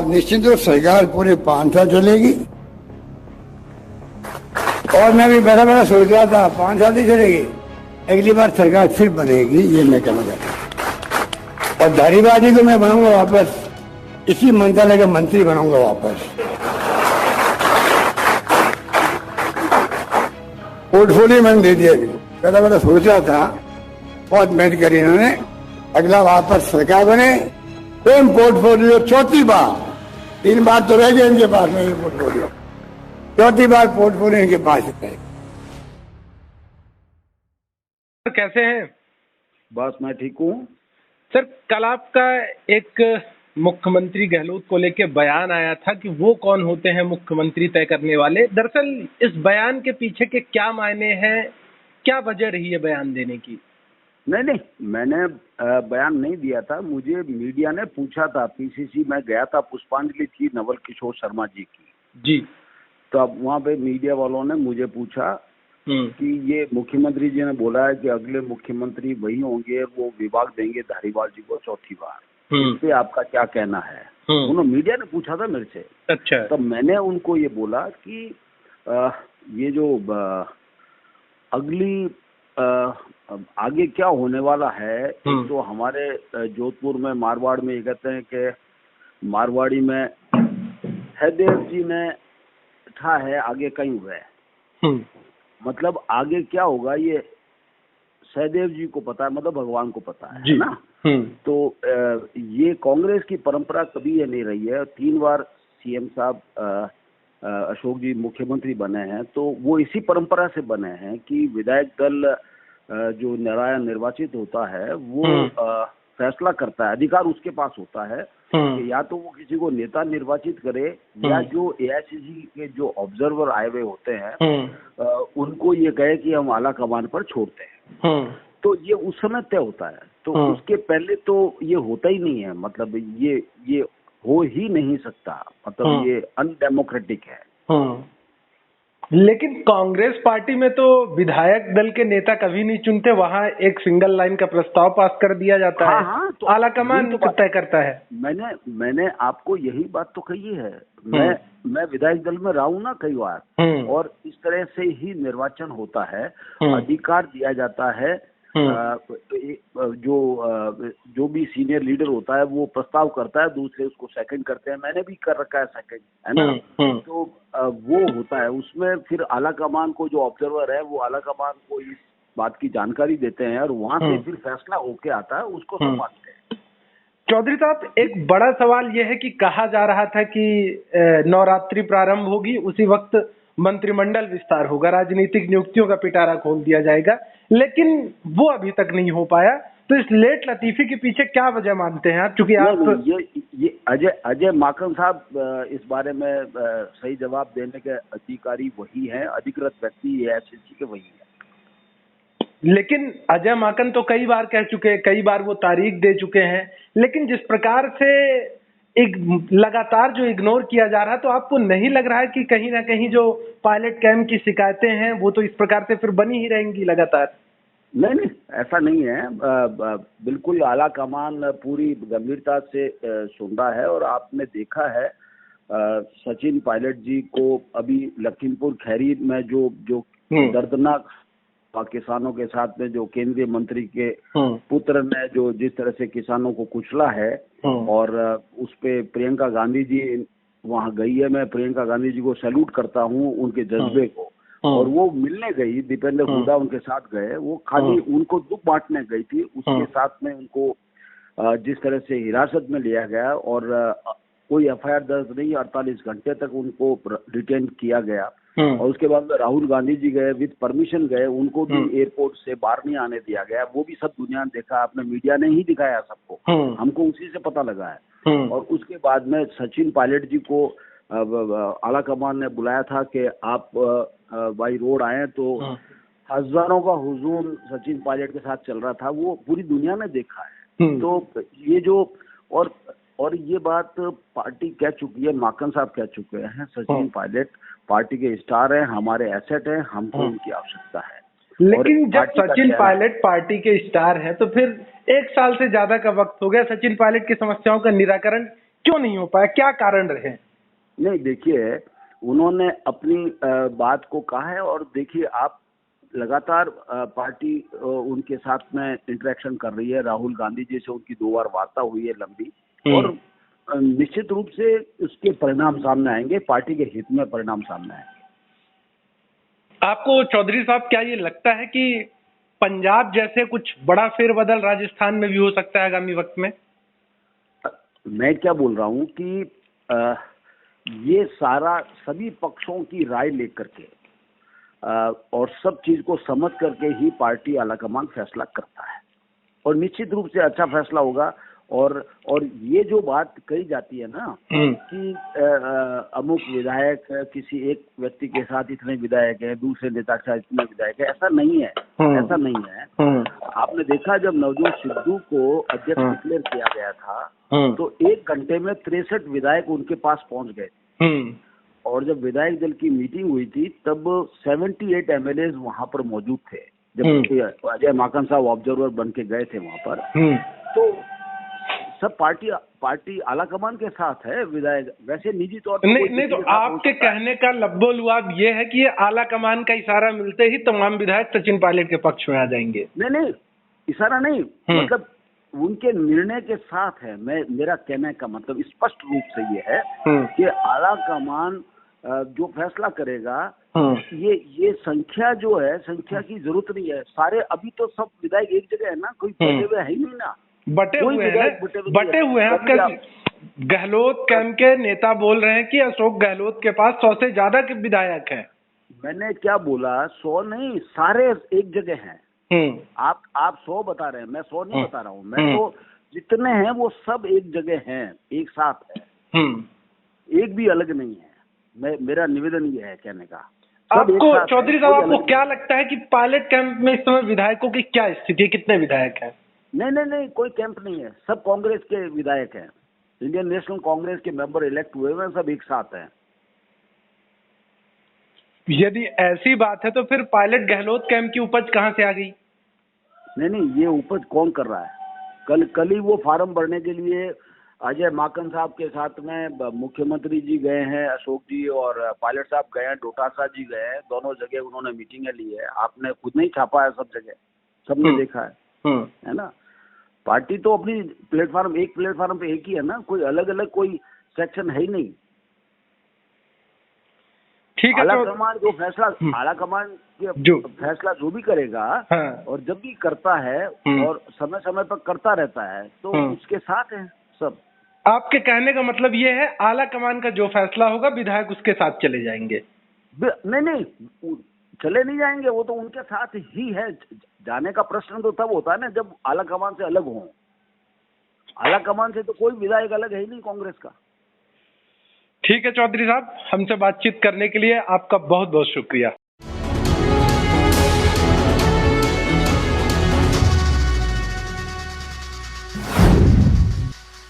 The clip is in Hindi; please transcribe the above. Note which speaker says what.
Speaker 1: निश्चित रूप सरकार पूरे 5 साल चलेगी। और मैं भी बड़ा बड़ा सोच रहा था 5 साल ही चलेगी, अगली बार सरकार फिर बनेगी, ये मैं कहना चाहता हूँ। और धारीबाजी को मैं बनाऊंगा वापस, इसी मंत्रालय का मंत्री बनाऊंगा वापस। पोर्टफोलियो मैंने दे दिया, बड़ा बड़ा सोच रहा था, बहुत मेहनत करी इन्होंने। अगला वापस सरकार बने, सेम पोर्टफोलियो, चौथी बार, 3 बार तो रह गए इनके पास में पोर्टफोलियो, चौथी बार पोर्टफोलियो इनके पास है।
Speaker 2: कैसे हैं?
Speaker 3: बस मैं ठीक हूँ
Speaker 2: सर, कल आपका एक मुख्यमंत्री गहलोत को लेके बयान आया था कि वो कौन होते हैं मुख्यमंत्री तय करने वाले। दरअसल इस बयान के पीछे के क्या मायने हैं, क्या वजह रही है बयान देने की?
Speaker 3: नहीं, मैंने बयान नहीं दिया था। मुझे मीडिया ने पूछा था, पीसीसी में गया था, पुष्पांजलि थी नवल किशोर शर्मा जी की
Speaker 2: जी।
Speaker 3: तो अब वहाँ पे मीडिया वालों ने मुझे पूछा कि ये मुख्यमंत्री जी ने बोला है कि अगले मुख्यमंत्री वही होंगे, वो विभाग देंगे धारीवाल जी को चौथी बार, इस पे आपका क्या कहना है? उन्होंने मीडिया ने पूछा था मेरे से।
Speaker 2: अच्छा।
Speaker 3: तब मैंने उनको ये बोला कि ये जो अगली आगे क्या होने वाला है, तो हमारे जोधपुर में मारवाड़ में ये कहते हैं कि मारवाड़ी में सहदेव जी ने था है, आगे कहीं हुए। मतलब आगे क्या होगा ये सहदेव जी को पता है, मतलब भगवान को पता है ना। तो ये कांग्रेस की परंपरा कभी ये नहीं रही है। 3 बार सीएम साहब अशोक जी मुख्यमंत्री बने हैं, तो वो इसी परंपरा से बने हैं कि विधायक दल जो निर्वाचित होता है वो फैसला करता है, अधिकार उसके पास होता है कि या तो वो किसी को नेता निर्वाचित करे या जो एआईसीसी के जो ऑब्जर्वर आए हुए होते हैं उनको ये कहे कि हम आला कमान पर छोड़ते हैं। तो ये उस समय तय होता है, तो उसके पहले तो ये होता ही नहीं है। मतलब ये हो ही नहीं सकता, मतलब ये अनडेमोक्रेटिक है।
Speaker 2: लेकिन कांग्रेस पार्टी में तो विधायक दल के नेता कभी नहीं चुनते, वहाँ एक सिंगल लाइन का प्रस्ताव पास कर दिया जाता है।
Speaker 3: हाँ, तो
Speaker 2: आला कमान तो तय करता है।
Speaker 3: मैंने आपको यही बात तो कही है। मैं विधायक दल में रहा हूँ ना कई बार, और इस तरह से ही निर्वाचन होता है। अधिकार दिया जाता है, जो भी सीनियर लीडर होता है वो प्रस्ताव करता है, दूसरे उसको सेकंड करते हैं। मैंने भी कर रखा है सेकंड, है ना। तो वो होता है, उसमें फिर आला कमान को जो ऑब्जर्वर है वो आला कमान को इस बात की जानकारी देते हैं और वहां से फिर फैसला होके आता है, उसको संभालते हैं।
Speaker 2: चौधरी साहब, एक बड़ा सवाल यह है कि कहा जा रहा था कि नवरात्रि प्रारंभ होगी, उसी वक्त मंत्रिमंडल विस्तार होगा, राजनीतिक नियुक्तियों का पिटारा खोल दिया जाएगा, लेकिन वो अभी तक नहीं हो पाया। तो इस लेट लतीफी के पीछे क्या वजह मानते हैं आप? चूंकि आप
Speaker 3: ये अजय माकन साहब इस बारे में सही जवाब देने के अधिकारी वही हैं, अधिकृत व्यक्ति एआईसीसी के वही हैं।
Speaker 2: लेकिन अजय माकन तो कई बार कह चुके हैं, कई बार वो तारीख दे चुके हैं, लेकिन जिस प्रकार से एक लगातार जो इग्नोर किया जा रहा है, तो आपको नहीं लग रहा है कि कहीं ना कहीं जो पायलट कैंप की शिकायतें हैं वो तो इस प्रकार से फिर बनी ही रहेंगी लगातार?
Speaker 3: नहीं, ऐसा नहीं है। बिल्कुल आला कमान पूरी गंभीरता से सुन रहा है। और आपने देखा है सचिन पायलट जी को अभी लखीमपुर खैरी में जो दर्दनाक किसानों के साथ में जो केंद्रीय मंत्री के पुत्र ने जो जिस तरह से किसानों को कुचला है, और उस पे प्रियंका गांधी जी वहां गई है। मैं प्रियंका गांधी जी को सैल्यूट करता हूं, उनके जज्बे को। और वो मिलने गई, दीपेंद्र हुड्डा उनके साथ गए, वो खाली उनको दुख बांटने गई थी। उसके साथ में उनको जिस तरह से हिरासत में लिया गया और कोई एफआईआर दर्ज नहीं, 48 घंटे तक उनको डिटेन किया गया। और उसके बाद राहुल गांधी जी गए, विद परमिशन गए, उनको भी एयरपोर्ट से बाहर नहीं आने दिया गया। वो भी सब दुनिया ने देखा, आपने मीडिया ने ही दिखाया सबको, हमको उसी से पता लगा है। और उसके बाद में सचिन पायलट जी को आला कमान ने बुलाया था कि आप बाई रोड आए, तो हजारों का हुजूम सचिन पायलट के साथ चल रहा था, वो पूरी दुनिया ने देखा है। तो ये जो और ये बात पार्टी कह चुकी है, माकन साहब कह चुके हैं, सचिन पायलट पार्टी के स्टार हैं, हमारे एसेट हैं, हमको उनकी आवश्यकता है।
Speaker 2: लेकिन जब सचिन पायलट पार्टी के स्टार हैं, तो फिर 1 साल से ज्यादा का वक्त हो गया, सचिन पायलट की समस्याओं का निराकरण क्यों नहीं हो पाया, क्या कारण रहे?
Speaker 3: नहीं, देखिए, उन्होंने अपनी बात को कहा है और देखिए आप लगातार पार्टी उनके साथ में इंटरेक्शन कर रही है। राहुल गांधी जी से उनकी 2 बार वार्ता हुई है लंबी, और निश्चित रूप से उसके परिणाम सामने आएंगे, पार्टी के हित में परिणाम सामने आएंगे।
Speaker 2: आपको चौधरी साहब क्या ये लगता है कि पंजाब जैसे कुछ बड़ा फेरबदल राजस्थान में भी हो सकता है आगामी वक्त में?
Speaker 3: मैं क्या बोल रहा हूँ कि ये सारा सभी पक्षों की राय लेकर के और सब चीज को समझ करके ही पार्टी आलाकमान फैसला करता है, और निश्चित रूप से अच्छा फैसला होगा। और ये जो बात कही जाती है ना कि अमुक विधायक किसी एक व्यक्ति के साथ इतने विधायक हैं, दूसरे नेता के साथ इतने विधायक हैं, ऐसा नहीं है, ऐसा नहीं है। आपने देखा जब नवजोत सिद्धू को अध्यक्ष डिक्लेयर किया गया था तो 1 घंटे में 63 विधायक उनके पास पहुंच गए, और जब विधायक दल की मीटिंग हुई थी तब 78 एमएलए वहां पर मौजूद थे, जब अजय माकन साहब ऑब्जर्वर बन के गए थे वहां पर। तो सब पार्टी आलाकमान के साथ है, विधायक वैसे निजी तौर पर
Speaker 2: नहीं तो आपके कहने का लब्बो लुआब ये है कि ये आलाकमान का इशारा मिलते ही तमाम विधायक सचिन पायलट के पक्ष में आ जाएंगे?
Speaker 3: नहीं, इशारा नहीं, मतलब उनके निर्णय के साथ है। मेरा कहने का मतलब स्पष्ट रूप से ये है कि आलाकमान जो फैसला करेगा, ये संख्या जो है, संख्या की जरूरत नहीं है। सारे अभी तो सब विधायक एक जगह है ना, कोई बटे हुए है ही नहीं ना,
Speaker 2: बटे हुए हैं। आपका गहलोत कैंप के नेता बोल रहे हैं कि अशोक गहलोत के पास 100 से ज्यादा के विधायक हैं।
Speaker 3: मैंने क्या बोला, 100 नहीं, सारे एक जगह हैं। आप 100 बता रहे हैं, मैं 100 नहीं बता रहा हूँ। मैं तो जितने हैं वो सब एक जगह हैं, एक साथ है, एक भी अलग नहीं है। मेरा निवेदन ये है कहने का।
Speaker 2: आपको चौधरी साहब, आपको क्या लगता है कि पायलट कैंप में इस समय विधायकों की क्या स्थिति है, कितने विधायक हैं?
Speaker 3: नहीं, कोई कैंप नहीं है, सब कांग्रेस के विधायक हैं। इंडियन नेशनल कांग्रेस के मेंबर इलेक्ट हुए हैं, सब एक साथ हैं।
Speaker 2: यदि ऐसी बात है तो फिर पायलट गहलोत कैंप की उपज कहां से आ गई?
Speaker 3: नहीं, ये उपज कौन कर रहा है? कल ही वो फार्म भरने के लिए अजय माकन साहब के साथ में मुख्यमंत्री जी गए हैं, अशोक जी, और पायलट साहब गए हैं, डोटासरा जी गए हैं। दोनों जगह उन्होंने मीटिंगें ली है। आपने खुद नहीं छापा है, सब जगह सबने देखा है ना। पार्टी तो अपनी एक प्लेटफार्म पे एक ही है ना, कोई अलग अलग कोई सेक्शन है ही नहीं।
Speaker 2: ठीक है,
Speaker 3: आलाकमान जो फैसला, आलाकमान जो फैसला जो भी करेगा, और जब भी करता है और समय समय पर करता रहता है, तो उसके साथ है सब।
Speaker 2: आपके कहने का मतलब ये है आलाकमान का जो फैसला होगा विधायक उसके साथ चले जाएंगे?
Speaker 3: नहीं, चले नहीं जाएंगे, वो तो उनके साथ ही है। जाने का प्रश्न तो तब होता है ना जब आलाकमान से अलग हो। आलाकमान से तो कोई विधायक अलग है ही नहीं कांग्रेस का।
Speaker 2: ठीक है चौधरी साहब, हमसे बातचीत करने के लिए आपका बहुत बहुत शुक्रिया।